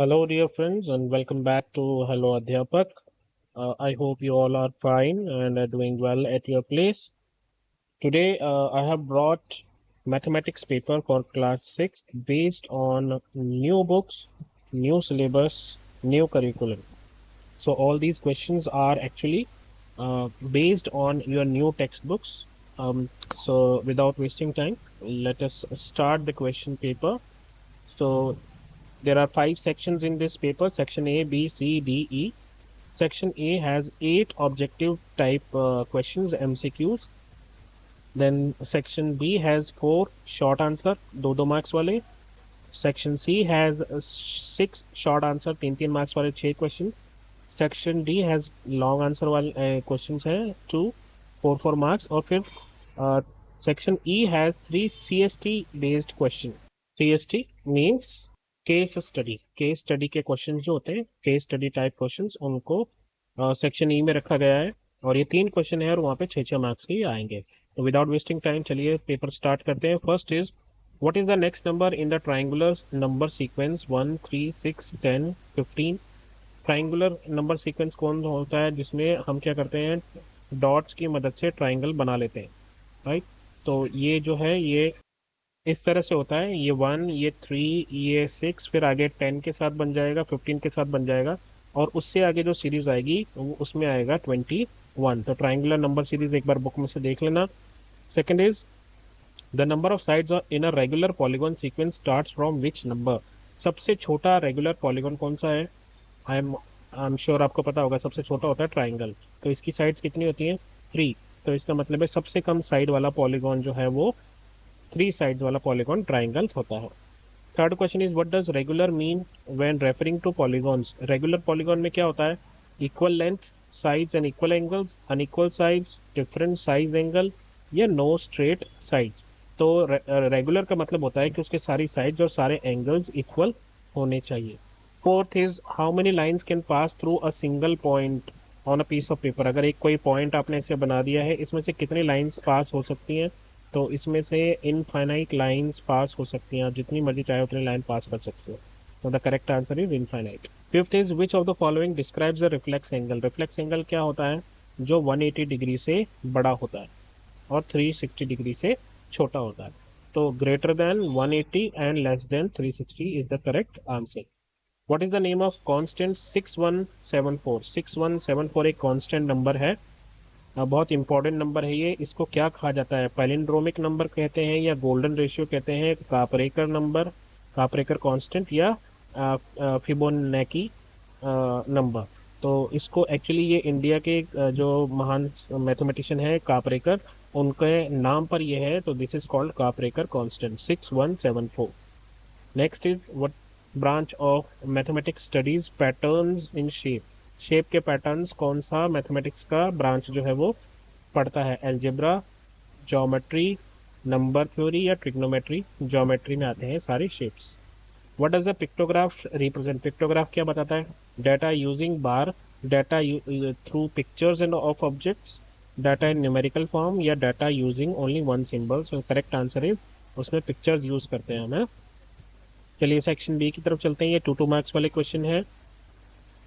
Hello, dear friends, and welcome back to Hello Adhyapak. I hope you all are fine and are doing well at your place. Today, I have brought mathematics paper for class 6 based on new books, new syllabus, new curriculum. So all these questions are actually based on your new textbooks. So without wasting time, let us start the question paper. So there are 5 sections in this paper: section A, B, C, D, E. Section A has 8 objective type questions, MCQs. Then section B has 4 short answer, 2 marks wale. Section C has 6 short answer, 3 marks wale 6 questions. Section D has long answer वाले questions है 2 4 4 marks. और फिर section E has 3 CST based question. CST means case study के question जो होते हैं, case study type questions, उनको section E में रखा गया है। और ये 3 क्वेश्चन है और वहाँ पे 6 6 मार्क्स के आएंगे। तो विदाउट वेस्टिंग टाइम चलिए पेपर स्टार्ट करते हैं। First is, what is the next number in the triangular number sequence 1 3 6 10 15? Triangular number sequence कौन होता है जिसमें हम क्या करते हैं, डॉट्स की मदद से ट्राइंगल बना लेते हैं, राइट? तो ये जो है ये इस तरह से होता है, ये 1, ये 3, ये 6, फिर आगे 10 के साथ बन जाएगा, 15 के साथ बन जाएगा, और उससे आगे जो सीरीज आएगी वो उसमें आएगा 21। तो ट्राइंगुलर नंबर सीरीज एक बार बुक में से देख लेना। Second is, the number of sides in a regular polygon sequence starts from which number? सबसे छोटा रेगुलर पॉलीगॉन कौन सा है? आई एम श्योर आपको पता होगा, सबसे छोटा होता है ट्राइंगल। तो इसकी साइड्स कितनी होती हैं? 3। तो इसका मतलब है सबसे कम साइड वाला पॉलीगॉन जो है वो 3 साइड्स वाला पॉलीगॉन ट्राइंगल होता है। Third question is, what does regular mean when referring to polygons? Regular polygon में क्या होता है? Equal length, sides and equal angles, unequal sides, different size angle, या नो स्ट्रेट साइड्स। तो रेगुलर का मतलब होता है कि उसके सारी साइड्स और सारे एंगल्स इक्वल होने चाहिए। Fourth is, how many lines can pass through a single point on a piece of paper? अगर एक कोई पॉइंट आपने ऐसे बना दिया है, इसमें से कितनी लाइंस पास हो सकती हैं? तो इसमें से इनफाइनाइट लाइंस पास हो सकती हैं, आप जितनी मर्जी चाहे उतनी लाइन पास कर सकते हो। तो the correct answer is infinite. Fifth is, which of the following describes the reflex angle? Reflex angle क्या होता है? जो 180 डिग्री से बड़ा होता है और 360 डिग्री से छोटा होता है। तो greater than 180 and less than 360 is the correct answer. What is the name of constant 6174? 6174 एक कांस्टेंट नंबर है, बहुत इंपॉर्टेंट नंबर है ये। इसको क्या कहा जाता है? पैलिंड्रोमिक नंबर कहते हैं, या गोल्डन रेशियो कहते हैं, कापरेकर नंबर, कापरेकर कांस्टेंट, या फिबोनाची नंबर। तो इसको एक्चुअली ये इंडिया के जो महान मैथमेटिशियन है कापरेकर, उनके नाम पर ये है। तो this is called Kaprekar constant 6174। Next is, what branch of mathematics studies patterns in shape? Shape के पैटर्न्स कौन सा मैथमेटिक्स का ब्रांच जो है वो पढ़ता है? अलजेब्रा, ज्योमेट्री, नंबर थ्योरी, या ट्रिग्नोमेट्री? ज्योमेट्री में आते हैं सारे shapes. What does the pictograph represent? Pictograph क्या बताता है? Data using bar, data through pictures and of objects, data in numerical form, या data using only one symbol? So correct answer is, उसमें pictures use करते हैं हमें। चलिए section B की तरफ चलते हैं, ये 2 2 मार्क्स वाले क्वेश्चन है।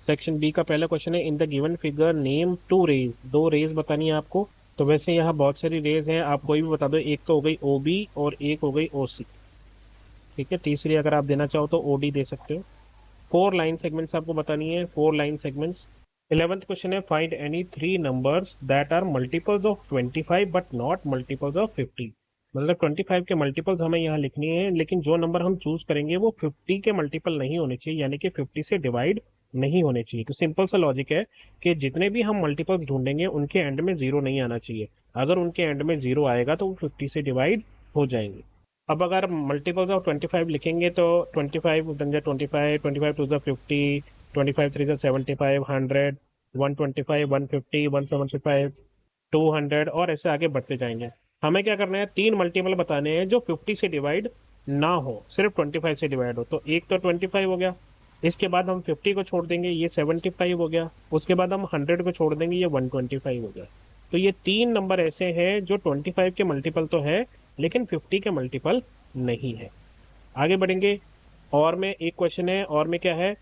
सेक्शन बी का पहला क्वेश्चन है, in the given figure name 2 rays. 2 rays बतानी है आपको। तो वैसे यहाँ बहुत सारी रेज हैं, आप कोई भी बता दो। एक तो हो गई OB और एक हो गई OC, ठीक है। तीसरी अगर आप देना चाहो तो OD दे सकते हो। 4 लाइन सेगमेंट्स आपको बतानी है, 4 लाइन सेगमेंट्स। 11th क्वेश्चन है, find any 3 numbers that are multiples of 25 but not multiples of 50। मतलब 25 के मल्टीपल्स हमें यहाँ लिखनी है, लेकिन जो नंबर हम चूज करेंगे वो 50 के मल्टीपल नहीं होने चाहिए, यानी कि 50 से डिवाइड नहीं होने चाहिए। तो सिंपल सा लॉजिक है कि जितने भी हम मल्टीपल्स ढूंढेंगे उनके एंड में 0 नहीं आना चाहिए। अगर उनके एंड में 0 आएगा तो वो 50 से डिवाइड हो जाएंगे। अब अगर मल्टीपल्स ऑफ 25 लिखेंगे तो 25 25, 25 टू 50, 25 3 75, 100, 125, 150, 175, 200, और ऐसे आगे बढ़ते जाएंगे। हमें क्या करना है, 3 मल्टीपल बताने हैं जो 50 से डिवाइड ना हो, सिर्फ 25 से डिवाइड हो। तो एक तो 25 हो गया, इसके बाद हम 50 को छोड़ देंगे, ये 75 हो गया। उसके बाद हम 100 को छोड़ देंगे, ये 125 हो गया। तो ये 3 नंबर ऐसे हैं जो 25 के मल्टीपल तो है लेकिन 50 के मल्टीपल नहीं है। आगे बढ़ेंगे। और में एक क्वेश्चन है, और में क्या है,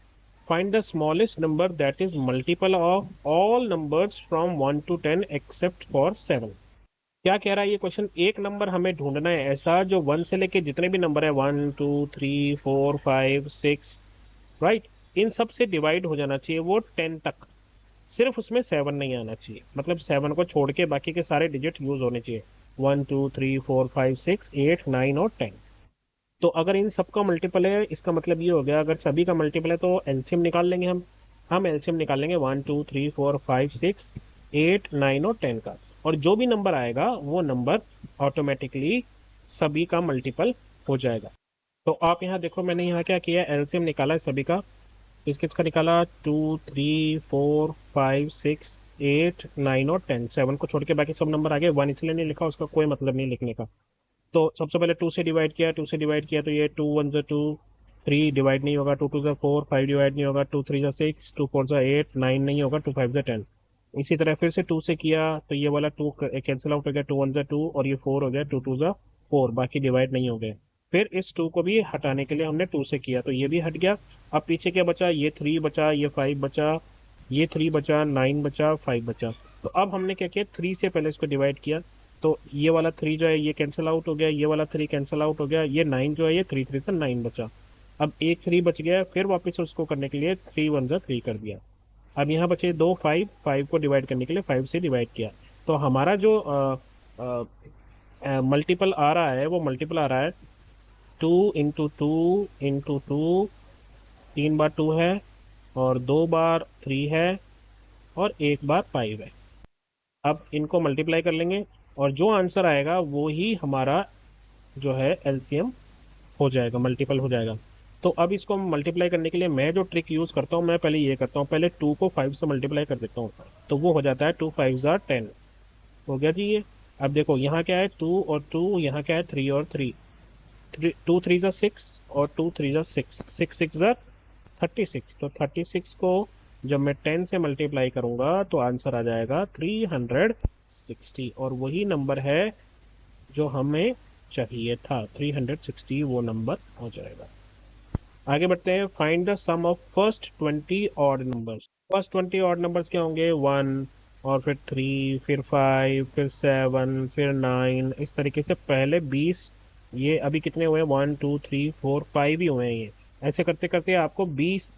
find the smallest number that is multiple of all numbers from 1 to 10 except for 7। क्या कह रहा है ये क्वेश्चन, एक नंबर हमें ढूंढना है ऐसा जो 1 से लेके जितने भी नंबर है 1 2 3 4 5 6, राइट, इन सब से डिवाइड हो जाना चाहिए वो 10 तक, सिर्फ उसमें 7 नहीं आना चाहिए, मतलब 7 को छोड़ के बाकी के सारे डिजिट यूज होने चाहिए, 1 2 3 4 5 6 8 9 और 10। तो अगर इन सबका मल्टीपल है, इसका मतलब ये हो गया अगर सभी का मल्टीपल है तो एलसीएम निकाल लेंगे हम एलसीएम निकालेंगे 1 2 3 4 5 6 8 9 और 10 का, और जो भी नंबर आएगा वो नंबर ऑटोमेटिकली सभी का मल्टीपल हो जाएगा। तो आप यहाँ देखो, मैंने यहाँ क्या किया, एलसीएम निकाला है सभी का। किस किस का निकाला, 2 3 4 5 6 8 9 और 10, 7 को छोड़ के बाकी सब नंबर आ गए। 1 इसलिए नहीं लिखा, उसका कोई मतलब नहीं लिखने का। तो सबसे पहले 2 से डिवाइड किया, 2 से डिवाइड किया तो ये 2 1 2, 3 डिवाइड नहीं होगा, 2 2 4, 5 डिवाइड नहीं होगा, 2 3 6, 2 4 8, 9 नहीं होगा, 2 5 10। इसी तरह फिर से 2 से किया तो ये वाला 2 कैंसिल आउट हो गया, 2 1 2 और ये 4 हो गया, 2 2 4, बाकी डिवाइड नहीं हो गए। फिर इस 2 को भी हटाने के लिए हमने 2 से किया तो ये भी हट गया। अब पीछे क्या बचा, ये 3 बचा, ये 5 बचा, ये 3 बचा, 9 बचा, 5 बचा। तो अब हमने क्या किया, 3 से पहले इसको डिवाइड किया तो ये वाला 3 जो है ये कैंसिल आउट हो गया, ये वाला 3 कैंसिल आउट हो गया, ये 9 जो है ये 3 3 से 9 बचा। अब एक 3 बच गया, फिर वापस उसको करने के लिए 3 1 3 कर दिया। अब यहाँ बचे दो 5, 5 को डिवाइड करने के लिए 5 से डिवाइड किया। तो हमारा जो मल्टीपल आ रहा है वो मल्टीपल आ रहा है 2 × 2 × 2, 3 बार 2 है, और 2 बार 3 है, और 1 बार 5 है। अब इनको मल्टीप्लाई कर लेंगे और जो आंसर आएगा वो ही हमारा जो है एलसीएम हो जाएगा, मल्टीपल हो जाएगा। तो अब इसको मल्टीप्लाई करने के लिए मैं जो ट्रिक यूज करता हूँ, मैं पहले ये करता हूँ, पहले 2 को 5 से मल्टीप्लाई कर देता हूँ, तो वो हो जाता है 2 5 10 हो गया जी ये। अब देखो यहाँ क्या है 2 और 2, यहाँ क्या है 3 और 3, 2 3 6 और 2 3 6, 6 6 36। तो 36 को जब मैं 10 से मल्टीप्लाई करूंगा तो आंसर आ जाएगा 360, और वही नंबर है जो हमें चाहिए था, 360 वो नंबर हो जाएगा। आगे बढ़ते हैं, find the sum of first 20 odd numbers. First 20 odd numbers क्या होंगे, 1 और फिर 3 फिर 5 फिर 7 फिर 9, इस तरीके से पहले 20। ये अभी कितने हुए, 1 2 3 4 5 ही हुए हैं ये। ऐसे करते करते आपको 20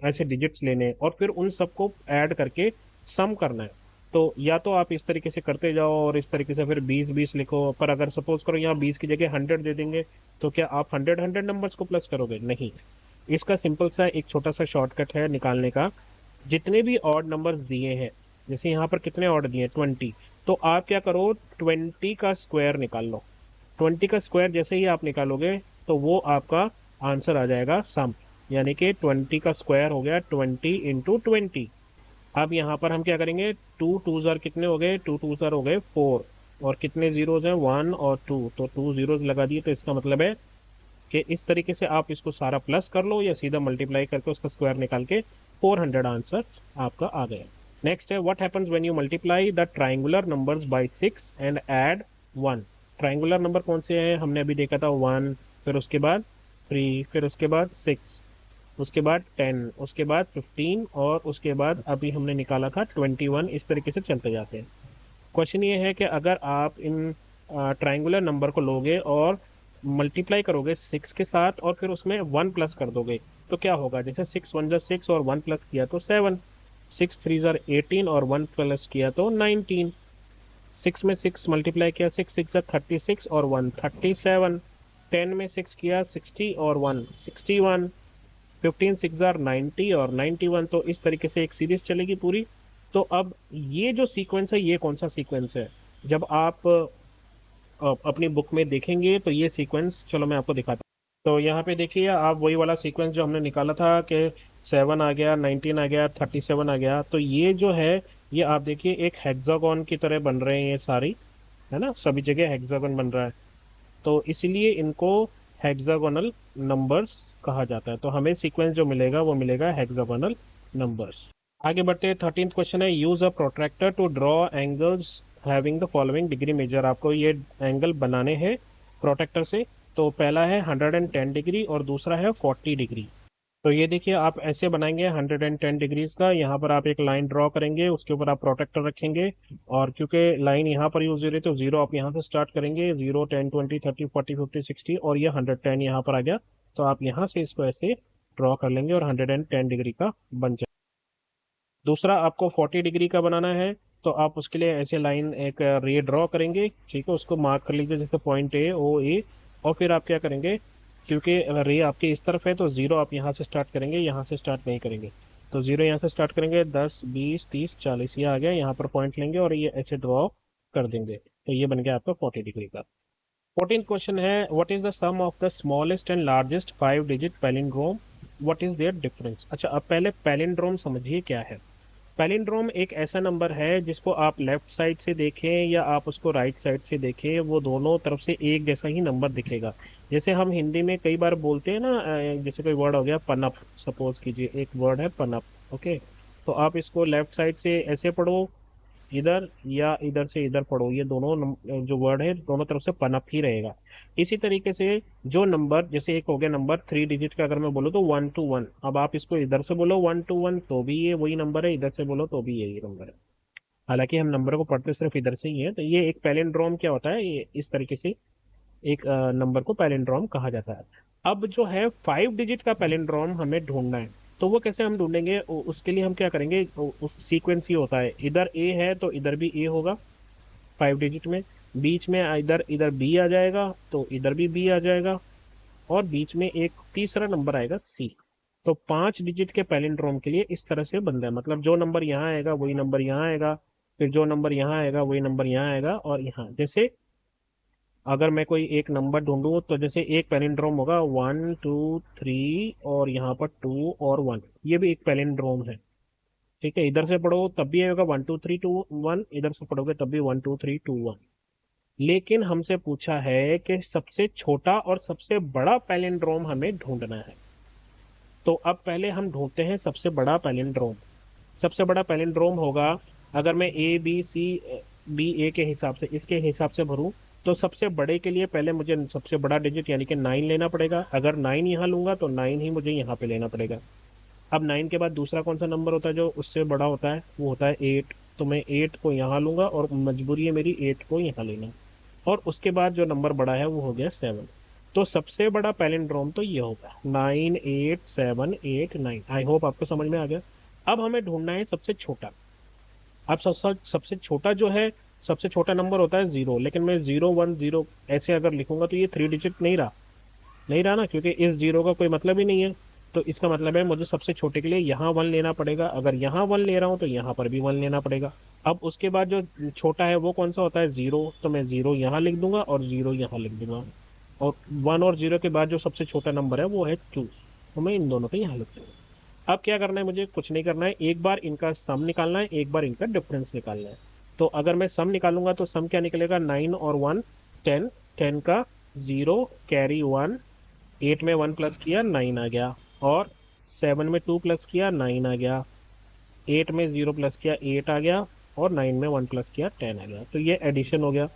ऐसे डिजिट्स लेने हैं और फिर उन सबको ऐड करके सम करना है। तो या तो आप इस तरीके से करते जाओ और इस तरीके से फिर 20 20 लिखो, पर अगर सपोज करो यहाँ 20 की जगह 100 दे देंगे तो क्या आप 100 नंबर्स को प्लस करोगे, नहीं। इसका सिंपल सा एक छोटा सा शॉर्टकट है निकालने का। जितने भी ऑड नंबर्स दिए हैं, जैसे यहाँ पर कितने ऑड दिए हैं 20, तो आप क्या करो 20 का स्क्वायर निकाल लो। 20 का स्क्वायर जैसे ही आप निकालोगे तो वो आपका आंसर आ जाएगा सम, यानी कि 20 का स्क्वायर हो गया 20 × 20। अब यहाँ पर हम क्या करेंगे, 2 2 ज़र कितने हो गए, 2 2 ज़र हो गए 4, और कितने जीरोज हैं 1 और 2, तो 2 जीरोज लगा दिए। तो इसका मतलब है कि इस तरीके से आप इसको सारा प्लस कर लो या सीधा मल्टीप्लाई करके उसका स्क्वायर निकाल के 400 आंसर आपका आ गया। नेक्स्ट है, what happens when you multiply the triangular numbers by 6 and add 1। Triangular number कौन से हैं, हमने अभी देखा था 1, फिर उसके बाद 3, फिर उसके बाद 6, उसके बाद 10, उसके बाद 15, और उसके बाद अभी हमने निकाला था 21। इस तरीके से चलते जाते हैं। क्वेश्चन ये है कि अगर आप इन ट्रायंगुलर नंबर को लोगे और मल्टीप्लाई करोगे 6 के साथ और फिर उसमें 1 प्लस कर दोगे तो क्या होगा, जैसे 6 1 6 और 1 प्लस किया तो 7, 6 3 18 और 1 प्लस किया तो 19, 6 में 6 मल्टीप्लाई किया 6 6 36 और 1 37, 10 में 6 किया 60 और 1 61, 15 6 90 और 91। तो इस तरीके से एक सीरीज चलेगी पूरी। तो अब ये जो सीक्वेंस है ये कौन सा सीक्वेंस है, जब आप अपनी बुक में देखेंगे तो ये सीक्वेंस, चलो मैं आपको दिखाता हूँ। तो यहाँ पे देखिए आप वही वाला सीक्वेंस जो हमने निकाला था कि 7 आ गया, 19 आ गया, 37 आ गया, तो ये जो है ये आप देखिए एक हेक्सागोन की तरह बन रहे हैं ये सारी, है ना, सभी जगह हेक्सागोन बन रहा है। तो इसीलिए इनको हेक्सागोनल नंबर्स कहा जाता है। तो हमें सीक्वेंस जो मिलेगा वो मिलेगा हेक्सागोनल नंबर्स। आगे बढ़ते हैं, 13th क्वेश्चन है, use a protractor to draw angles having the following degree measure. आपको ये एंगल बनाने हैं प्रोटेक्टर से। तो पहला है 110 डिग्री और दूसरा है 40 डिग्री। तो ये देखिए आप ऐसे बनाएंगे 110 डिग्रीज का, यहाँ पर आप एक लाइन ड्रॉ करेंगे, उसके ऊपर आप प्रोटेक्टर रखेंगे, और क्योंकि लाइन यहाँ पर यूज हो रही है तो जीरो आप यहाँ से स्टार्ट करेंगे, 0 10 20 30 40 50 60, और ये 110 यहाँ पर आ गया, तो आप यहाँ से इसको ऐसे ड्रॉ कर लेंगे और 110 डिग्री का बन जाए। दूसरा आपको 40 डिग्री का बनाना है, तो आप उसके लिए ऐसे लाइन एक रे ड्रॉ करेंगे, ठीक है, उसको मार्क कर लीजिए जैसे पॉइंट ए ओ ए, और फिर आप क्या करेंगे, क्योंकि रे आपके इस तरफ है तो जीरो आप यहाँ से स्टार्ट करेंगे, यहाँ से स्टार्ट नहीं करेंगे, तो जीरो यहाँ से स्टार्ट करेंगे, 10 20 30 40 ये आ गया, यहाँ पर पॉइंट लेंगे और ये ऐसे ड्रॉ कर देंगे, तो ये बन गया आपका 40 डिग्री का। 14th क्वेश्चन है, what is the sum of the smallest and largest 5 digit palindrome, what is their difference. अच्छा, अब पहले पैलिंड्रोम समझिए क्या है। पैलिंड्रोम एक ऐसा नंबर है जिसको आप लेफ्ट साइड से देखें या आप उसको राइट साइड से देखें, वो दोनों तरफ से एक जैसा ही नंबर दिखेगा। जैसे हम हिंदी में कई बार बोलते हैं ना, जैसे कोई वर्ड हो गया पनप, सपोज कीजिए एक वर्ड है पनप, ओके, तो आप इसको लेफ्ट साइड से ऐसे पढ़ो इधर, या इधर से इधर पढ़ो, ये दोनों जो वर्ड है दोनों तरफ से पनप ही रहेगा। इसी तरीके से जो नंबर, जैसे एक हो गया नंबर 3 डिजिट का, अगर मैं बोलूँ तो 1 to 1, अब आप इसको इधर से बोलो 1 to 1 तो भी ये वही नंबर है, इधर से बोलो तो भी यही नंबर है, हालांकि हम नंबर को पढ़ते सिर्फ इधर से ही है। तो ये एक पैलिंड्रोम क्या होता है, ये इस तरीके से एक नंबर को पैलिंड्रोम कहा जाता है। अब जो है 5 डिजिट का पैलिंड्रोम हमें ढूंढना है, तो वो कैसे हम ढूंढेंगे, उसके लिए हम क्या करेंगे, उस सीक्वेंस ही होता है, इधर ए है तो इधर भी ए होगा 5 डिजिट में, बीच में इधर इधर बी आ जाएगा तो इधर भी बी आ जाएगा, और बीच में एक तीसरा नंबर आएगा सी। तो 5 डिजिट के पैलिंड्रोम के लिए इस तरह से बनता है, मतलब जो नंबर यहाँ आएगा वही नंबर यहाँ आएगा, फिर जो नंबर यहाँ आएगा वही नंबर यहाँ आएगा, और यहाँ जैसे अगर मैं कोई एक नंबर ढूंढूं तो जैसे एक पैलिंड्रोम होगा 1 2 3, और यहाँ पर 2 और 1, ये भी एक पैलिंड्रोम है, ठीक है, इधर से पढ़ो तब भी आएगा 1 2 3 2 1, इधर से पढ़ोगे तब भी 1 2 3 2 1। लेकिन हमसे पूछा है कि सबसे छोटा और सबसे बड़ा पैलिंड्रोम हमें ढूंढना है, तो अब पहले हम ढूंढते हैं सबसे बड़ा पैलिंड्रोम। सबसे बड़ा पैलिंड्रोम होगा, अगर मैं ए बी सी बी ए के हिसाब से इसके हिसाब से भरूं, तो सबसे बड़े के लिए पहले मुझे सबसे बड़ा डिजिट यानी कि 9 लेना पड़ेगा, अगर 9 यहाँ लूंगा तो 9 ही मुझे यहाँ पे लेना पड़ेगा। अब 9 के बाद दूसरा कौन सा नंबर होता है जो उससे बड़ा होता है, वो होता है 8, तो मैं 8 को यहाँ लूंगा और मजबूरी है मेरी 8 को यहाँ लेना, और उसके बाद जो नंबर बड़ा है वो हो गया 7। तो सबसे बड़ा पैलिंड्रोम तो ये होगा 9 8 7 8 9। आई होप आपको समझ में आ गया। अब हमें ढूंढना है सबसे छोटा। अब सबसे छोटा जो है, सबसे छोटा नंबर होता है 0, लेकिन मैं 0 1 0 ऐसे अगर लिखूंगा तो ये 3 डिजिट नहीं रहा ना, क्योंकि इस जीरो का कोई मतलब ही नहीं है। तो इसका मतलब है मुझे सबसे छोटे के लिए यहाँ 1 लेना पड़ेगा, अगर यहाँ 1 ले रहा हूँ तो यहाँ पर भी 1 लेना पड़ेगा। अब उसके बाद जो छोटा है वो कौन सा होता है, 0, तो मैं 0 यहाँ लिख दूंगा और 0 यहाँ लिख दूंगा, और 1 और 0 के बाद जो सबसे छोटा नंबर है वो है 2, तो मैं इन दोनों को यहाँ लिख दूंगा। अब क्या करना है, मुझे कुछ नहीं करना है, एक बार इनका सम निकालना है, एक बार इनका डिफरेंस निकालना है। तो अगर मैं सम निकालूंगा तो सम क्या निकलेगा, 9 और 1 10, 10 का 0 कैरी 1, 8 में 1 प्लस किया 9 आ गया, और 7 में 2 प्लस किया 9 आ गया, 8 में 0 प्लस किया 8 आ गया, और 9 में 1 प्लस किया 10 आ गया। तो ये एडिशन हो गया,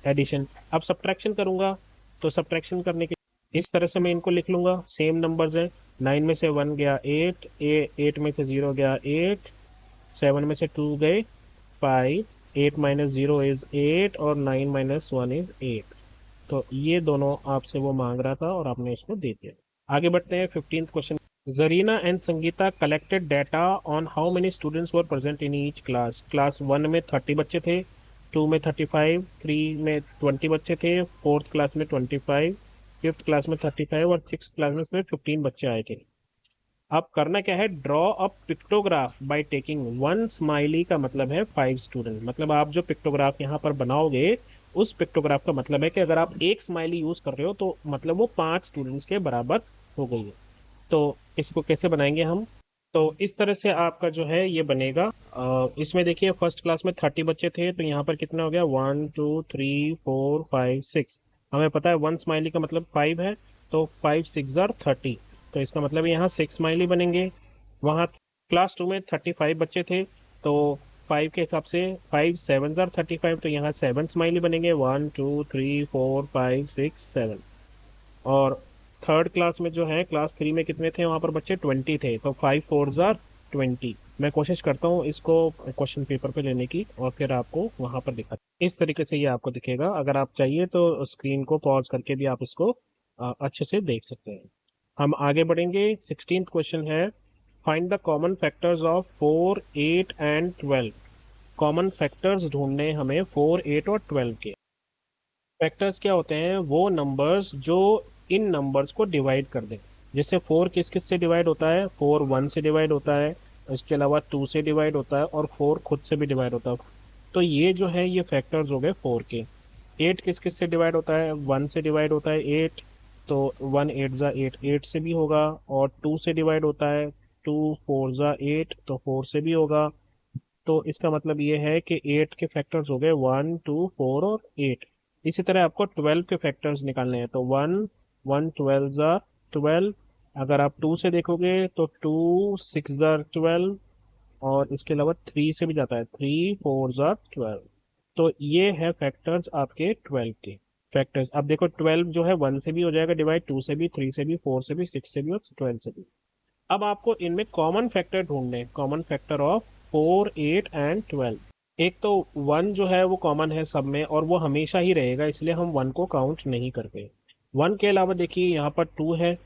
एडिशन। अब सब्ट्रैक्शन करूंगा, तो सब्ट्रैक्शन करने के इस तरह से मैं इनको लिख लूंगा, सेम नंबर्स हैं, 9 में से 1 गया 8, 8 में से 0 गया 8, 7 में से 2 गए 5, 8 माइनस 0 इज 8, और 9 माइनस 1 इज 8। तो ये दोनों आपसे वो मांग रहा था और आपने इसको दे दिया। आगे बढ़ते हैं 15th question. Zarina and Sangeeta collected data on how many students were present in each class. Class 1 में 30 बच्चे थे, 2 में 35, 3 में 20 बच्चे थे, 4th क्लास में 25, 5th क्लास में 35, और 6th क्लास में सिर्फ 15 बच्चे आए थे। अब करना क्या है, draw a pictograph by taking 1 smiley का मतलब है 5 स्टूडेंट, मतलब आप जो पिक्टोग्राफ यहाँ पर बनाओगे उस पिक्टोग्राफ का मतलब है कि अगर आप एक स्माइली यूज कर रहे हो तो मतलब वो 5 स्टूडेंट्स के बराबर हो गई है। तो इसको कैसे बनाएंगे हम, तो इस तरह से आपका जो है ये बनेगा। इसमें देखिए फर्स्ट क्लास में 30 बच्चे थे, तो यहाँ पर कितना हो गया 1 2 3 4 5 6। हमें पता है 1 स्माइली का मतलब 5 है, तो 5 6 आर 30, तो इसका मतलब यहाँ 6 स्माइली बनेंगे। वहाँ क्लास 2 में 35 बच्चे थे, तो 5 के हिसाब से 5 7 जार 35, तो यहाँ 7 स्माइली बनेंगे, 1 2 3 4 5 6 7। और थर्ड क्लास में जो है, क्लास 3 में कितने थे वहाँ पर बच्चे, 20 थे, तो 5 4 जार 20। मैं कोशिश करता हूँ इसको क्वेश्चन पेपर पे लेने की और फिर आपको वहाँ पर दिखा, इस तरीके से ये आपको दिखेगा। अगर आप चाहिए तो स्क्रीन को पॉज करके भी आप इसको अच्छे से देख सकते हैं। हम आगे बढ़ेंगे। 16th क्वेश्चन है, find the common factors of 4 8 and 12। Common factors ढूंढने हमें 4 8 और 12 के। फैक्टर्स क्या होते हैं, वो नंबर्स जो इन नंबर्स को डिवाइड कर दें। जैसे 4 किस किस से डिवाइड होता है, 4 1 से डिवाइड होता है, इसके अलावा 2 से डिवाइड होता है, और 4 खुद से भी डिवाइड होता है। तो ये जो है ये फैक्टर्स हो गए 4 के। 8 किस किस से डिवाइड होता है, 1 से डिवाइड होता है 8, तो 1 8 ज़ा 8, 8 से भी होगा। और 2 से डिवाइड होता है, 2 4 ज़ा 8, तो 4 से भी होगा। तो इसका मतलब ये है कि 8 के फैक्टर्स हो गए 1 2 4 और 8। इसी तरह आपको 12 के फैक्टर्स निकालने हैं, तो 1 1 12 ज़ा 12। अगर आप 2 से देखोगे तो 2 6 ज़ा 12, और इसके अलावा 3 से भी जाता है, 3 4 ज़ा 12। तो ये है फैक्टर्स आपके 12 के फैक्टर्स। अब देखो 12 जो है 1 से भी हो जाएगा डिवाइड, 2 से भी, 3 से भी, 4 से भी, 6 से भी और 12 से भी। अब आपको इनमें कॉमन फैक्टर ढूंढने, कॉमन फैक्टर ऑफ 4 8 एंड 12। एक तो 1 जो है वो कॉमन है सब में, और वो हमेशा ही रहेगा, इसलिए हम 1 को काउंट नहीं करते। 1 के अलावा देखिए यहाँ पर 2 है,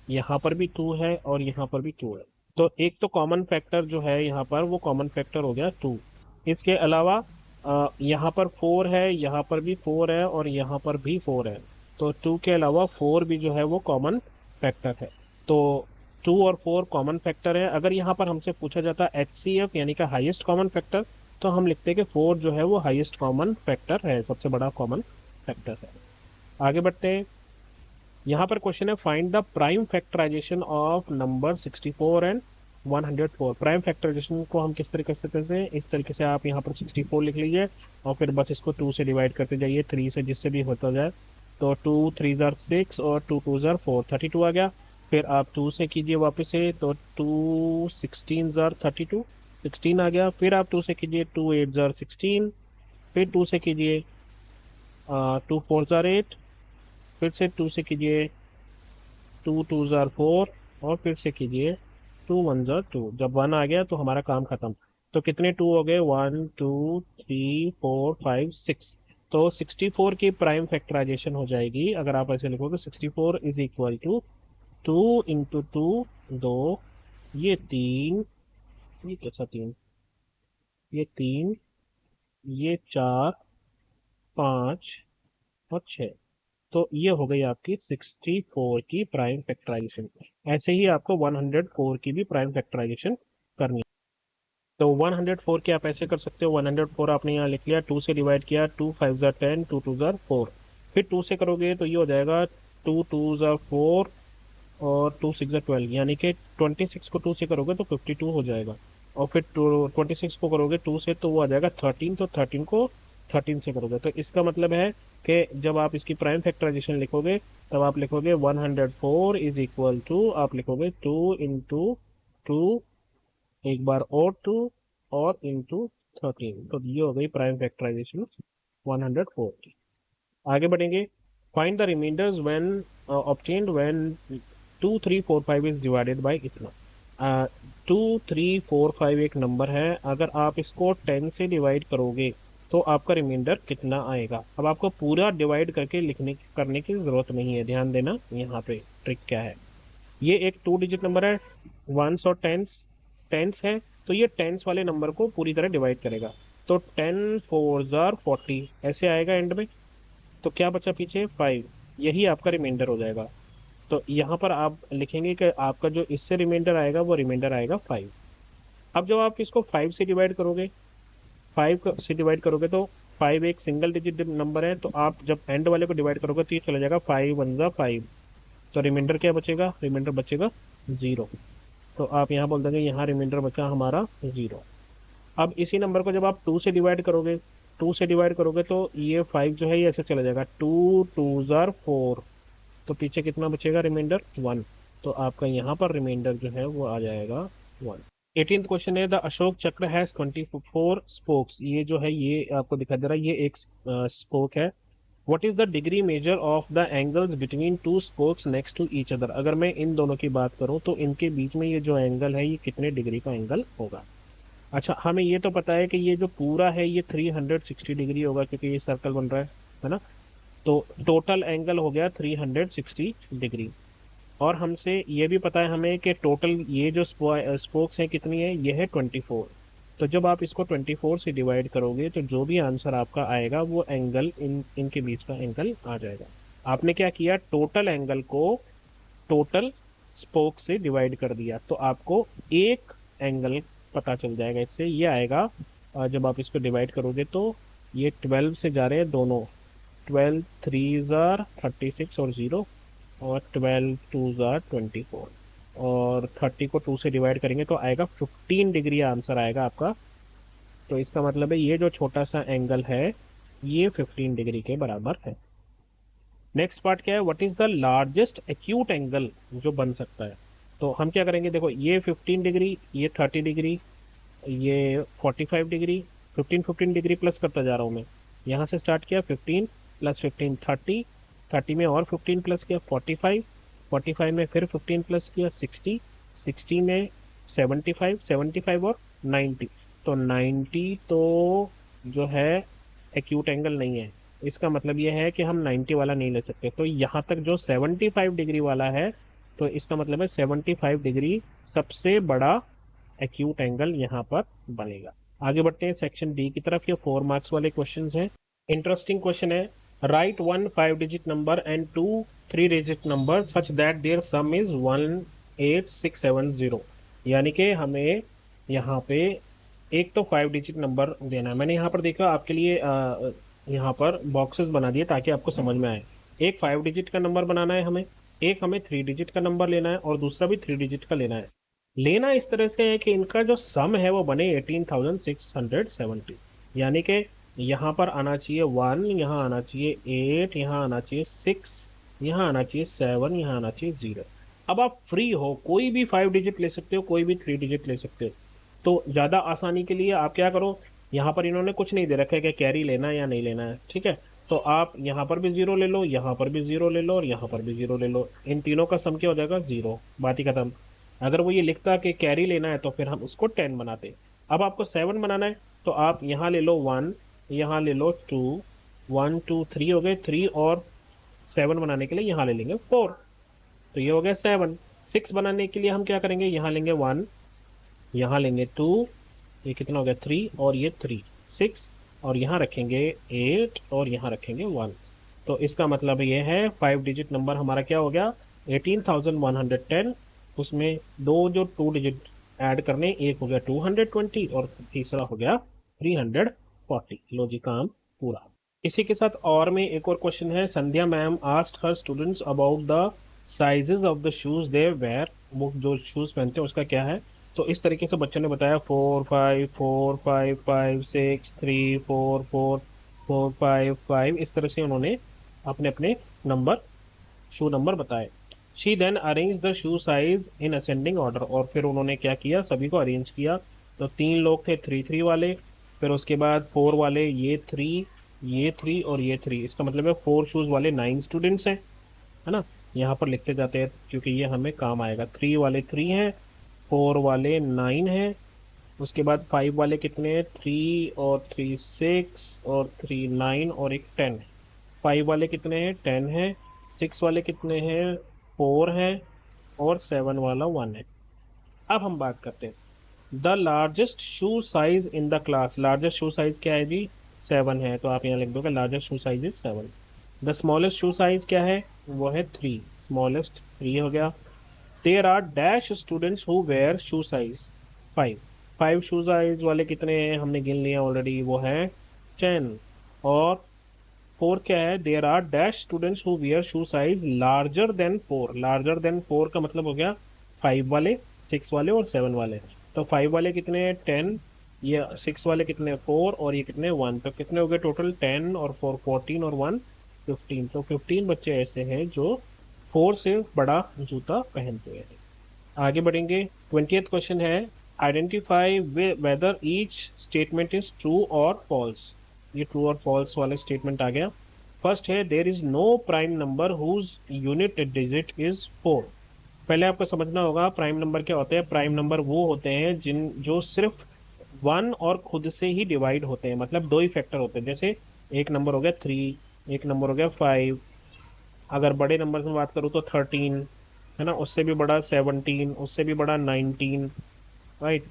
यहाँ पर भी 2 है, और यहाँ पर भी 2 है। तो एक तो कॉमन फैक्टर जो है यहाँ पर, वो कॉमन फैक्टर हो गया 2। इसके अलावा यहाँ पर 4 है, यहाँ पर भी 4 है, और यहाँ पर भी 4 है। तो 2 के अलावा 4 भी जो है वो कॉमन फैक्टर है। तो 2 और 4 कॉमन फैक्टर है। अगर यहाँ पर हमसे पूछा जाता है HCF यानी कि हाईएस्ट कॉमन फैक्टर, तो हम लिखते हैं कि 4 जो है वो हाईएस्ट कॉमन फैक्टर है, सबसे बड़ा कॉमन फैक्टर है। आगे बढ़ते हैं। यहाँ पर क्वेश्चन है, find the prime factorisation of number 64 and 104। Prime factorisation को हम किस तरीके से करते हैं, इस तरीके से आप यहाँ पर 64 लिख लीजिए, और फिर बस इसको 2 से डिवाइड करते जाइए, 3 से, जिससे भी होता जाए। तो 2 3 ज़ार 6 और 2 2 ज़ार 4, 32 आ गया। फिर आप 2 से कीजिए वापस से, तो 2 16 ज़ार 32, 16 आ गया। फिर आप 2 से कीजिए, 2 8 ज़ार 16। फिर 2 से कीजिए 2 4 ज़ार 8। फिर से 2 से कीजिए 2 2 ज़ार 4, और फिर से कीजिए 2 1 ज़ार 2। जब 1 आ गया तो हमारा काम खत्म। तो कितने 2 हो गए, 1 2 3 4 5 6। तो 64 की प्राइम फैक्टराइजेशन हो जाएगी, अगर आप ऐसे लिखोगे, 64 इज इक्वल टू 2 इंटू 2 2, ये 3, ये कैसा 3, ये 3, ये 4 5 और 6। तो ये हो गई आपकी 64 की प्राइम फैक्टराइजेशन। ऐसे ही आपको 104 की भी प्राइम फैक्टराइजेशन करनी है। तो 104 की आप ऐसे कर सकते हो, 104 आपने यहाँ लिख लिया, 2 से डिवाइड किया, 2 5 ज़ार 10, 2 2 ज़ार 4। फिर 2 से करोगे तो ये हो जाएगा 2 2 ज़ार 4, और 2 6 ज़ार 12, यानी कि 26 को 2 से करोगे तो 52 हो जाएगा। और फिर 26 को करोगे 2 से तो वो आ जाएगा 13, तो 13 को 13 से करोगे। तो इसका मतलब है कि जब आप इसकी प्राइम फैक्टराइजेशन लिखोगे, तब आप लिखोगे 104 इज इक्वल टू, आप लिखोगे 2 इंटू 2, एक बार और 2, और इंटू 13। तो ये हो गई प्राइम फैक्टराइजेशन 104 की। आगे बढ़ेंगे। Find the reminders when obtained when 2 3 4 5 is divided by इतना। 2 3 4 5 एक नंबर है, अगर आप इसको 10 से डिवाइड करोगे तो आपका रिमाइंडर कितना आएगा। अब आपको पूरा डिवाइड करके लिखने करने की ज़रूरत नहीं है, ध्यान देना यहाँ पे ट्रिक क्या है। ये एक 2 डिजिट नंबर है, वंस और टेंस, टेंस है, तो ये टेंस वाले नंबर को पूरी तरह डिवाइड करेगा। तो 10 4 ज़ार 40 ऐसे आएगा एंड में। तो क्या बचा पीछे, 5, यही आपका रिमाइंडर हो जाएगा। तो यहाँ पर आप लिखेंगे कि आपका जो इससे रिमाइंडर आएगा वो रिमाइंडर आएगा 5। अब जब आप इसको 5 से डिवाइड करोगे, 5 से डिवाइड करोगे तो 5 एक सिंगल डिजिट नंबर है, तो आप जब एंड वाले को डिवाइड करोगे तो ये चला जाएगा 5 1 ज़ा 5। तो रिमाइंडर क्या बचेगा, रिमाइंडर बचेगा 0। तो आप यहाँ बोल देंगे यहाँ रिमाइंडर बचा हमारा 0। अब इसी नंबर को जब आप 2 से डिवाइड करोगे, 2 से डिवाइड करोगे तो ये 5 जो है ये ऐसे चला जाएगा, 2 2 ज़ार 4। तो पीछे कितना बचेगा रिमाइंडर, 1। तो आपका यहाँ पर रिमाइंडर जो है वो आ जाएगा 1। 18th क्वेश्चन है द अशोक चक्र हैज 24 स्पोक्स। ये जो है ये आपको दिखाई दे रहा है, ये एक स्पोक है। What is the degree measure of the angles between two spokes next to each other. अगर मैं इन दोनों की बात करूं तो इनके बीच में ये जो एंगल है ये कितने डिग्री का एंगल होगा। अच्छा, हमें ये तो पता है कि ये जो पूरा है ये 360 डिग्री होगा क्योंकि ये सर्कल बन रहा है ना। तो टोटल एंगल हो गया 360 डिग्री। और हमसे ये भी पता है हमें कि टोटल ये जो स्पोक्स हैं कितनी है, ये है 24। तो जब आप इसको 24 से डिवाइड करोगे तो जो भी आंसर आपका आएगा वो एंगल इनके बीच का एंगल आ जाएगा। आपने क्या किया, टोटल एंगल को टोटल स्पोक से डिवाइड कर दिया तो आपको एक एंगल पता चल जाएगा। इससे ये आएगा जब आप इसको डिवाइड करोगे तो ये 12 से जा रहे हैं दोनों। 12 थ्री जार 36 और 0, और 12 टू जार 24, और 30 को 2 से डिवाइड करेंगे तो आएगा 15 डिग्री आंसर आएगा आपका। तो इसका मतलब है ये जो छोटा सा एंगल है ये 15 डिग्री के बराबर है। नेक्स्ट पार्ट क्या है, what is the largest acute angle जो बन सकता है। तो हम क्या करेंगे, देखो ये 15 डिग्री, ये 30 डिग्री, ये 45 डिग्री। 15 डिग्री प्लस करता जा रहा हूँ मैं, यहाँ से स्टार्ट किया 15 प्लस 15 30, 30 में और 15 प्लस किया 45, 45 में फिर 15 प्लस किया 60, 60 में 75, 75 और 90। तो 90 तो जो है एक्यूट एंगल नहीं है। इसका मतलब ये है कि हम 90 वाला नहीं ले सकते। तो यहाँ तक जो 75 डिग्री वाला है, तो इसका मतलब है 75 डिग्री सबसे बड़ा एक्यूट एंगल यहाँ पर बनेगा। आगे बढ़ते हैं सेक्शन डी की तरफ। ये 4 मार्क्स वाले क्वेश्चन हैं। इंटरेस्टिंग क्वेश्चन है, right one 5 digit number and two 3 digit number such that their sum is 18670। यानी कि हमें यहाँ पे एक तो 5 डिजिट नंबर देना है। मैंने यहाँ पर देखा आपके लिए यहाँ पर बॉक्सेस बना दिए ताकि आपको समझ में आए। एक 5 डिजिट का नंबर बनाना है हमें, एक हमें 3 डिजिट का नंबर लेना है और दूसरा भी 3 डिजिट का लेना है। लेना इस तरह से है कि इनका जो सम है वो बने 18,670। यानी कि यहाँ पर आना चाहिए 1, यहाँ आना चाहिए 8, यहाँ आना चाहिए 6, यहाँ आना चाहिए 7, यहाँ आना चाहिए 0। अब आप फ्री हो, कोई भी 5 डिजिट ले सकते हो, कोई भी 3 डिजिट ले सकते हो। तो ज़्यादा आसानी के लिए आप क्या करो, यहाँ पर इन्होंने कुछ नहीं दे रखा है कि कैरी लेना है या नहीं लेना है, ठीक है। तो आप यहाँ पर भी 0 ले लो, यहाँ पर भी 0 ले लो और यहाँ पर भी 0 ले लो। इन तीनों का सम क्या हो जाएगा, 0, बात ही खत्म। अगर वो ये लिखता कि कैरी लेना है तो फिर हम उसको 10 बनाते। अब आपको 7 बनाना है तो आप यहाँ ले लो 1, यहाँ ले लो 2, 1 2 3 हो गए 3, और 7 बनाने के लिए यहाँ ले लेंगे 4। तो ये हो गया 7। 6 बनाने के लिए हम क्या करेंगे, यहाँ लेंगे 1, यहाँ लेंगे 2, ये कितना हो गया 3, और ये 3 6, और यहाँ रखेंगे 8, और यहाँ रखेंगे 1। तो इसका मतलब ये है 5 डिजिट नंबर हमारा क्या हो गया 18,110। उसमें दो जो 2 डिजिट ऐड करने, एक हो गया 220 और तीसरा हो गया 340। लो जी, काम पूरा। इसी के साथ और में एक और क्वेश्चन है, Sandhya ma'am asked her students about the sizes of the shoes they wear. वो जो शूज पहनते हैं उसका क्या है। तो इस तरीके से बच्चों ने बताया 4 5 4 5 5 6 3 4 4 4 5 5, इस तरह से उन्होंने अपने अपने नंबर, शू नंबर बताए। She then arrange the shoe size in ascending order. और फिर उन्होंने क्या किया, सभी को अरेंज किया। तो 3 लोग थे 3 3 वाले, फिर उसके बाद 4 वाले, ये 3, ये 3 और ये 3। इसका मतलब है 4 शूज वाले 9 स्टूडेंट्स हैं, है ना। यहाँ पर लिखते जाते हैं क्योंकि ये हमें काम आएगा। 3 वाले 3 हैं, 4 वाले 9 हैं, उसके बाद 5 वाले कितने हैं, 3 और 3 6 और 3 9 और एक 10 है। 5 वाले कितने हैं, 10 है। 6 वाले कितने हैं, 4 हैं, और 7 वाला 1 है। अब हम बात करते हैं the largest shoe size in the class. Largest shoe size क्या है जी, 7 है। तो आप यहाँ लिख दोगे largest shoe size is 7। The smallest shoe size क्या है, वो है 3, स्मॉलेस्ट 3 हो गया। There are dash students who wear shoe size 5। 5 शू साइज वाले कितने हैं, हमने गिन लिया ऑलरेडी, वो है 10। और 4 क्या है, there are dash students who wear shoe size larger than 4। Larger than 4 का मतलब हो गया 5 वाले, 6 वाले और 7 वाले। तो 5 वाले कितने हैं, 10, ये 6 वाले कितने 4, और ये कितने 1। तो कितने हो गए टोटल, 10 और 4 14 और 1 15। तो 15 बच्चे ऐसे हैं जो 4 से बड़ा जूता पहनते हैं। आगे बढ़ेंगे। 20th क्वेश्चन है, identify whether each statement is true और फॉल्स। ये ट्रू और फॉल्स वाले स्टेटमेंट आ गया। फर्स्ट है there is no prime number whose unit digit is 4। पहले आपको समझना होगा प्राइम नंबर क्या होते हैं। प्राइम नंबर वो होते हैं जिन जो सिर्फ वन और खुद से ही डिवाइड होते हैं, मतलब दो ही फैक्टर होते हैं। जैसे एक नंबर हो गया 3, एक नंबर हो गया 5। अगर बड़े नंबर में बात करूँ तो 13 है ना, उससे भी बड़ा 17, उससे भी बड़ा 19, राइट,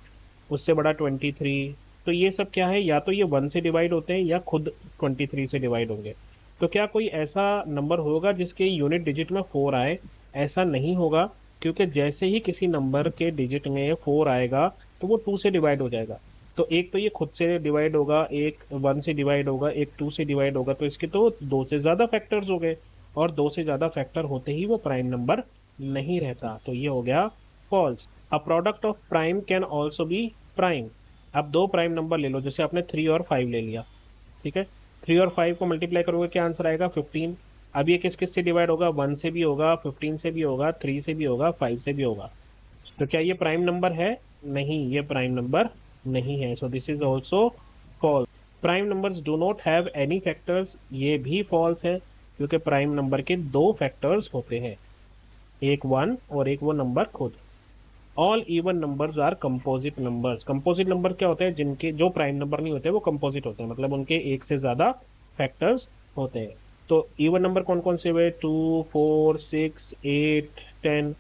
उससे बड़ा 23। तो ये सब क्या है, या तो ये वन से डिवाइड होते हैं या खुद 23 से डिवाइड होंगे। तो क्या कोई ऐसा नंबर होगा जिसके यूनिट डिजिट में 4 आए? ऐसा नहीं होगा, क्योंकि जैसे ही किसी नंबर के डिजिट में 4 आएगा तो वो 2 से डिवाइड हो जाएगा। तो एक तो ये खुद से डिवाइड होगा, एक 1 से डिवाइड होगा, एक 2 से डिवाइड होगा, तो इसके तो दो से ज़्यादा फैक्टर्स हो गए, और दो से ज़्यादा फैक्टर होते ही वो प्राइम नंबर नहीं रहता। तो ये हो गया false. A product of prime can also be prime. अब दो प्राइम नंबर ले लो, जैसे आपने 3 और 5 ले लिया, ठीक है। 3 और 5 को मल्टीप्लाई करोगे क्या आंसर आएगा? 15। अब ये किस किस से डिवाइड होगा? 1 से भी होगा, 15 से भी होगा, 3 से भी होगा, 5 से भी होगा। तो क्या ये प्राइम नंबर है? नहीं, ये प्राइम नंबर नहीं है। So this is also false. Prime numbers do not have any factors, ये भी फॉल्स है, क्योंकि प्राइम नंबर के दो फैक्टर्स होते हैं, एक 1 और एक वो नंबर खुद। All even numbers are composite numbers. Composite number क्या होते हैं? जिनके जो प्राइम नंबर नहीं होते वो कंपोजिट होते हैं, मतलब उनके एक से ज्यादा फैक्टर्स होते हैं। तो इवन नंबर कौन कौन से हुए? 2, 4, 6, 8, 10,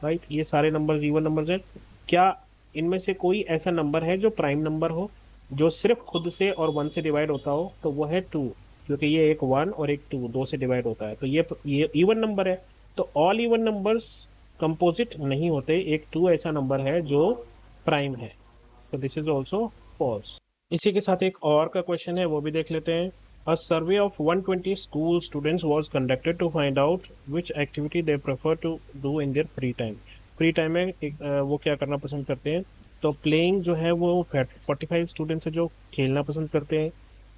राइट, ये सारे नंबर्स इवन नंबर्स हैं। क्या इनमें से कोई ऐसा नंबर है जो प्राइम नंबर हो, जो सिर्फ खुद से और 1 से डिवाइड होता हो? तो वो है 2, क्योंकि ये एक 1 और एक 2 दो से डिवाइड होता है, तो ये इवन नंबर है। तो ऑल इवन नंबर्स कंपोजिट नहीं होते, एक 2 ऐसा नंबर है जो प्राइम है। तो दिस इज ऑल्सो फॉल्स। इसी के साथ एक और का क्वेश्चन है, वो भी देख लेते हैं। A survey of 120 school students was conducted to find out which activity they prefer to do in their free time. Free time में वो क्या करना पसंद करते हैं? तो प्लेइंग जो है वो 45 स्टूडेंट्स है जो खेलना पसंद करते हैं।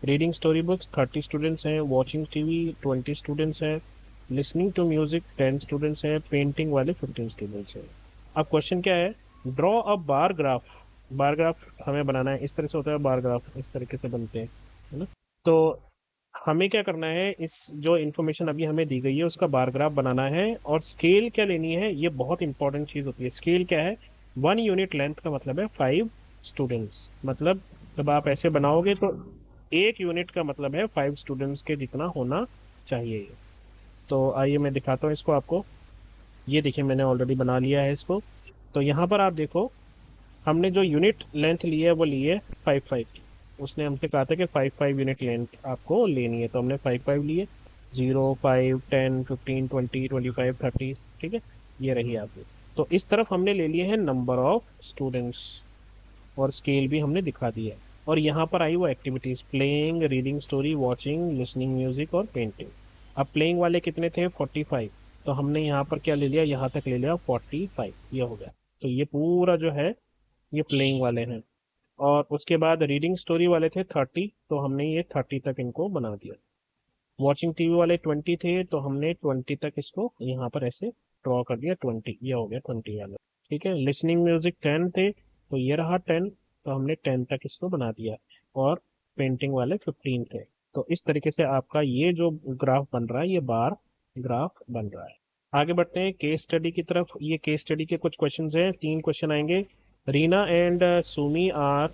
रीडिंग स्टोरी बुक्स 30 स्टूडेंट्स हैं। वॉचिंग टीवी 20 स्टूडेंट्स हैं। लिसनिंग टू म्यूजिक 10 स्टूडेंट्स हैं। पेंटिंग वाले 15 स्टूडेंट्स हैं। अब क्वेश्चन क्या है? Draw a bar graph. Bar graph हमें बनाना है, इस तरह से होता है बार ग्राफ, इस तरीके से बनते हैं, है ना। तो हमें क्या करना है, इस जो इन्फॉर्मेशन अभी हमें दी गई है उसका बार ग्राफ बनाना है। और स्केल क्या लेनी है, ये बहुत इंपॉर्टेंट चीज होती है। स्केल क्या है? 1 यूनिट लेंथ का मतलब है 5 स्टूडेंट्स। मतलब जब आप ऐसे बनाओगे तो 1 यूनिट का मतलब है 5 स्टूडेंट्स के जितना होना चाहिए ये। तो आइए मैं दिखाता हूँ इसको आपको। ये देखिए मैंने ऑलरेडी बना लिया है इसको। तो यहाँ पर आप देखो, हमने जो यूनिट लेंथ ली है वो ली है 5 5 की। उसने हमसे कहा था कि 5 5 यूनिट लेंथ आपको लेनी है, तो हमने 5 5 लिए। 0, 5, 10, 15, 20, 25, 30, ठीक है, ये रही आपकी। तो इस तरफ हमने ले लिए हैं नंबर ऑफ स्टूडेंट्स, और स्केल भी हमने दिखा दिया है। और यहाँ पर आई वो activities, playing, reading story, watching, listening music और पेंटिंग। अब प्लेइंग वाले कितने थे? 45। तो हमने यहाँ पर क्या ले लिया, यहाँ तक ले लिया 45, ये हो गया। तो ये पूरा जो है ये प्लेइंग वाले हैं। और उसके बाद रीडिंग स्टोरी वाले थे 30, तो हमने ये 30 तक इनको बना दिया। वॉचिंग टीवी वाले 20 थे, तो हमने 20 तक इसको यहाँ पर ऐसे ड्रॉ कर दिया, 20, ये हो गया 20 वाला। ठीक है। लिसनिंग म्यूजिक 10 थे, तो ये रहा 10, तो हमने 10 तक इसको बना दिया। और पेंटिंग वाले 15 थे। तो इस तरीके से आपका ये जो ग्राफ बन रहा है ये बार ग्राफ बन रहा है। आगे बढ़ते हैं केस स्टडी की तरफ। ये केस स्टडी के कुछ क्वेश्चंस हैं, 3 क्वेश्चन आएंगे। Reena and Sumi are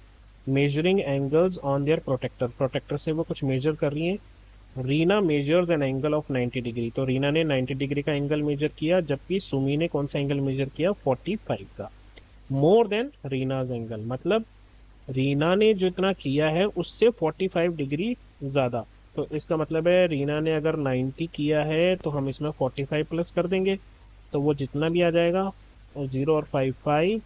measuring angles on their protractor. Protractor से वो कुछ मेजर कर रही हैं। Reena measures an angle of 90 degree, तो रीना ने 90 डिग्री का एंगल मेजर किया, जबकि सुमी ने कौन सा एंगल मेजर किया? 45 का। मोर देन रीनाज एंगल, मतलब रीना ने जितना किया है उससे 45 डिग्री ज्यादा। तो इसका मतलब है रीना ने अगर 90 किया है तो हम इसमें 45 प्लस कर देंगे, तो वो जितना भी आ जाएगा, और 0 और 5 5,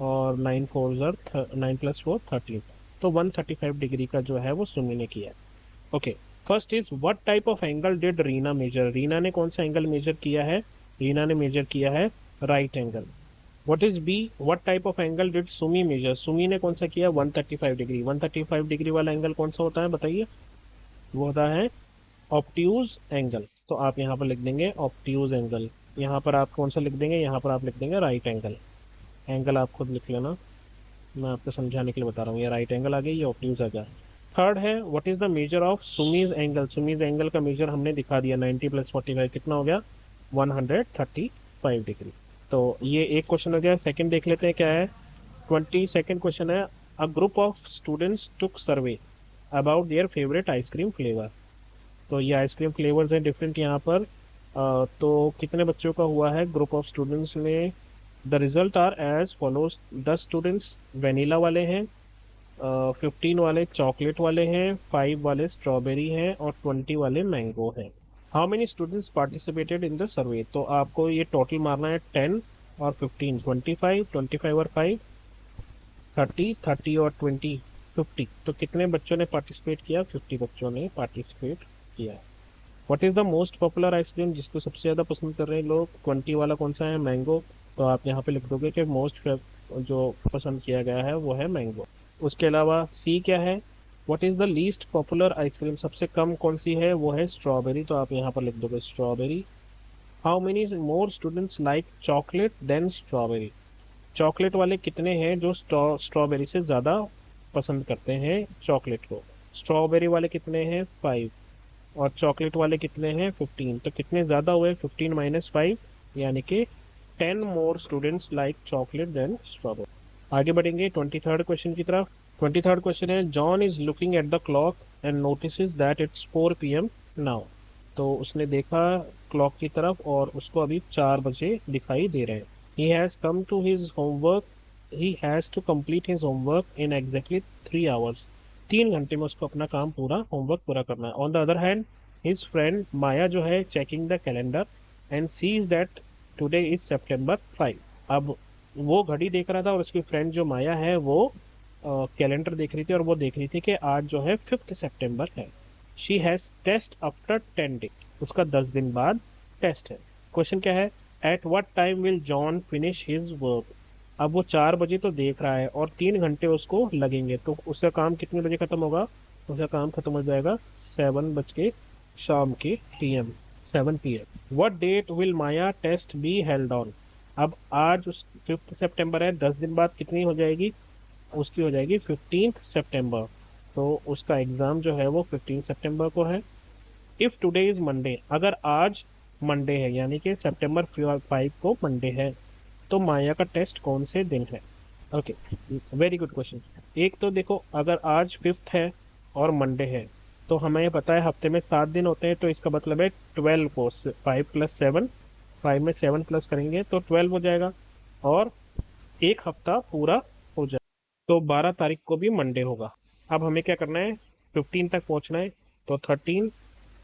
और 9 4 9 प्लस 4 13। तो 135 डिग्री का जो है वो सुमी ने किया है। Okay. First is what type of angle did Reena measure. Reena ने कौन सा एंगल मेजर किया है? रीना ने मेजर किया है right angle. What is B, what type of angle did Sumi measure. Sumi ने कौन सा किया? 135 डिग्री। 135 डिग्री वाला एंगल कौन सा होता है बताइए? वो होता है ऑप्ट्यूज एंगल। तो आप यहाँ पर लिख देंगे ऑप्ट्यूज एंगल। यहाँ पर आप कौन सा लिख देंगे? यहाँ पर आप लिख देंगे राइट एंगल। एंगल आप खुद लिख लेना। मैं आपको समझाने के लिए बता रहा हूँ। ये राइट एंगल आ गया, ये ऑब्ट्यूज आ गया। थर्ड है what is the measure of Sumi's angle. Sumi's angle का मेजर हमने दिखा दिया, 90 + 45 कितना हो गया, 135 डिग्री। तो ये एक क्वेश्चन हो गया। सेकंड देख लेते हैं क्या है। 22nd क्वेश्चन है, a group of students took survey about their favourite ice cream flavour. तो ये आइसक्रीम फ्लेवर्स हैं डिफरेंट यहाँ पर। तो कितने बच्चों का हुआ है ग्रुप ऑफ स्टूडेंट्स में। The result are as follows. 10 students vanilla वाले हैं, 15 वाले चॉकलेट वाले हैं, 5 वाले स्ट्रॉबेरी हैं और 20 वाले मैंगो हैं। How many students participated in the survey. तो आपको ये टोटल मारना है 10 और 15, 25, 25 और 5 30, 30 और 20 50। तो कितने बच्चों ने पार्टिसिपेट किया, 50 बच्चों ने पार्टिसिपेट किया। What is the most popular ice cream, जिसको सबसे ज़्यादा पसंद कर रहे हैं लोग, 20 वाला कौन सा है, मैंगो। तो आप यहाँ पे लिख दोगे कि मोस्ट जो पसंद किया गया है वो है मैंगो। उसके अलावा सी क्या है, what is the least popular ice cream, सबसे कम कौन सी है, वो है स्ट्रॉबेरी। तो आप यहाँ पर लिख दोगे strawberry. How many more students like chocolate than strawberry. Chocolate वाले कितने हैं जो स्ट्रॉबेरी से ज़्यादा पसंद करते हैं चॉकलेट को। स्ट्रॉबेरी वाले कितने हैं, 5। और चॉकलेट वाले कितने हैं, 15। तो कितने ज़्यादा हुए, 15 - 5, यानी कि 10 more students like chocolate than strawberry. आगे बढ़ेंगे 23rd क्वेश्चन की तरफ। 23rd क्वेश्चन है, John is looking at the clock and notice that it's 4 PM now. तो उसने देखा क्लॉक की तरफ और उसको अभी 4 बजे दिखाई दे रहे हैं। He has come to his homework, he has to complete his homework in exactly 3 hours. 3 घंटे में उसको अपना काम पूरा, होमवर्क पूरा करना है। On the other hand his friend Maya जो है checking the calendar and sees that today is September 5। अब वो घड़ी देख रहा था और उसकी फ्रेंड जो माया है वो कैलेंडर देख रही थी और वो देख रही थी कि आज जो है 5 सितंबर है। She has test after 10 day, उसका 10 दिन बाद टेस्ट है। क्वेश्चन क्या है, at what time will John finish his work. अब वो 4 बजे तो देख रहा है और 3 घंटे उसको लगेंगे, तो उसका काम कितने बजे खत्म होगा, उसका काम खत्म हो जाएगा 7 बज के शाम के PM, 7 PM। What date will Maya test be held on. अब आज उस 5 सितंबर है, 10 दिन बाद कितनी हो जाएगी, उसकी हो जाएगी 15 सितंबर। तो उसका एग्ज़ाम जो है वो 15 सितंबर को है। इफ़ टुडे इज़ मंडे, अगर आज मंडे है यानी कि September 5 को मंडे है, तो माया का टेस्ट कौन से दिन है। Okay, very good question. एक तो देखो, अगर आज 5th है और मंडे है तो हमें पता है हफ्ते में 7 दिन होते हैं, तो इसका मतलब है 12 को 5 + 7, 5 में 7 प्लस करेंगे तो 12 हो जाएगा और एक हफ्ता पूरा हो जाएगा। तो 12 तारीख को भी मंडे होगा। अब हमें क्या करना है, 15 तक पहुंचना है। तो 13,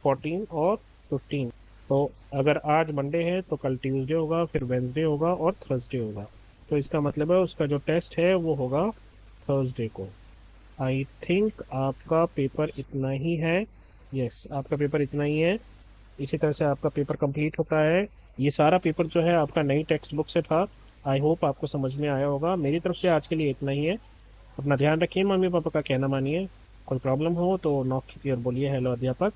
14 और 15। तो अगर आज मंडे है तो कल ट्यूसडे होगा, फिर वेंसडे होगा और थर्सडे होगा। तो इसका मतलब है उसका जो टेस्ट है वो होगा थर्सडे को। आई थिंक आपका पेपर इतना ही है। यस, आपका पेपर इतना ही है। इसी तरह से आपका पेपर कंप्लीट होता है। ये सारा पेपर जो है आपका नई टेक्स्ट बुक से था। आई होप आपको समझ में आया होगा। मेरी तरफ से आज के लिए इतना ही है। अपना ध्यान रखिए, मम्मी पापा का कहना मानिए। कोई प्रॉब्लम हो तो नॉक कीजिए और बोलिए हेलो अध्यापक।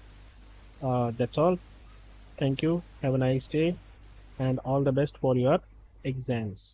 That's all. Thank you, have a nice day and all the best for your exams.